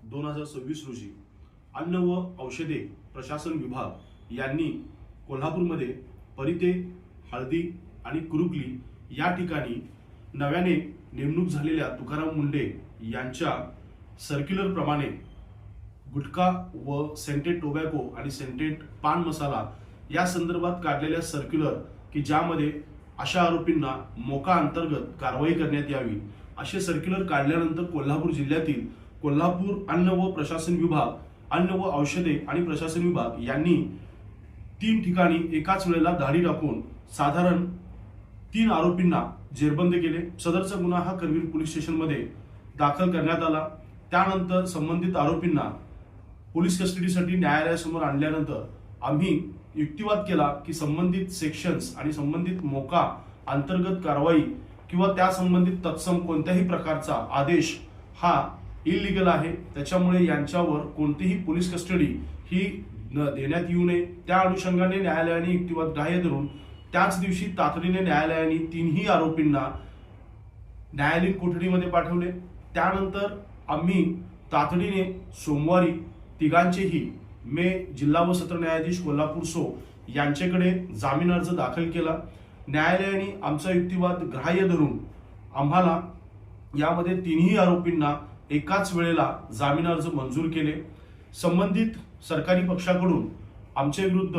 2026 रोजी अन्न व औषधे प्रशासन विभाग यांनी कोल्हापूरमध्ये परिते, हळदी आणि कुरुकली या ठिकाणी नव्याने नेमणूक झालेल्या तुकाराम मुंढे यांच्या सर्क्युलर प्रमाणे गुटखा व सेंटेड टोबॅको आणि सेंटेड पान मसाला या संदर्भात काढलेल्या सर्क्युलर की ज्यामध्ये अशा आरोपींना मोका अंतर्गत कारवाई करण्यात यावी असे सर्क्युलर काढल्यानंतर कोल्हापूर जिल्ह्यातील कोल्हापूर अन्न व प्रशासन विभाग, अन्न व औषधे आणि प्रशासन विभाग यांनी 3 ठिकाणी एकाच वेळेला धाडी टाकून साधारण 3 आरोपींना जेरबंद केले। सदरचा गुन्हा हा करवीर पोलीस स्टेशनमध्ये दाखल करण्यात आला। त्यानंतर संबंधित आरोपींना पोलीस कस्टडीसाठी न्यायालयासमोर आणल्यानंतर आम्ही युक्तिवाद केला की संबंधित सेक्शन्स आणि संबंधित मोका अंतर्गत कारवाई किंवा त्या संबंधित तत्सम कोणत्याही प्रकारचा आदेश हा इल्लीगल आहे, त्याच्यामुळे यांच्यावर कोणतीही पोलीस कस्टडी ही देण्यात येऊ नये। त्या अनुषंगाने न्यायालयाने युक्तिवाद ग्राह्य धरून त्याच दिवशी तातडीने न्यायालयाने 3ही आरोपींना न्यायालयीन कोठडीमध्ये पाठवले। त्यानंतर आम्ही तातडीने सोमवारी तिघांचेही जिल्हा व सत्र न्यायाधीश कोल्हापूर सो यांच्याकडे जामीन अर्ज दाखल केला। न्यायालयाने आमचा युक्तिवाद ग्राह्य धरून आम्हाला यामध्ये 3ही आरोपींना एकाच वेळेला जामीन अर्ज मंजूर केले। संबंधित सरकारी पक्षाकडून आमच्या विरुद्ध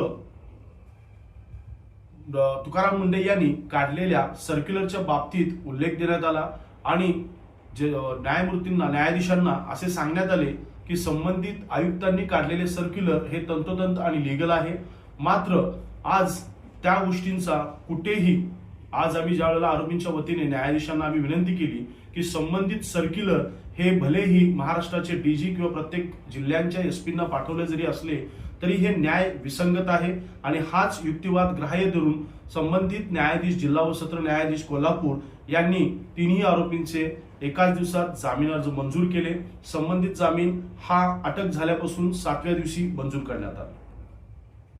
तुकाराम मुंढे यांनी काढलेल्या सर्क्युलरच्या बाबतीत उल्लेख देण्यात आला आणि न्यायाधीशांना असे सांगण्यात आले की संबंधित आयुक्तांनी काढलेले सर्क्युलर हे तंतोतंत आणि लीगल आहे। मात्र आज त्या गोष्टींचा कुठेही आज आम्ही ज्यावेळेला आरोपींच्या वतीने न्यायाधीशांना आम्ही विनंती केली की संबंधित सर्क्युलर हे भलेही महाराष्ट्राचे डीजी किंवा प्रत्येक जिल्ह्यांच्या एसपींना पाठवले जरी असले तरी हे न्याय विसंगत आहे आणि हाच युक्तिवाद ग्राह्य धरून संबंधित न्यायाधीश जिल्हा व सत्र न्यायाधीश कोल्हापूर यांनी 3ही आरोपींचे एकाच दिवसात जामीन अर्ज मंजूर केले। संबंधित जामीन हा अटक झाल्यापासून 7व्या दिवशी मंजूर करण्यात आला।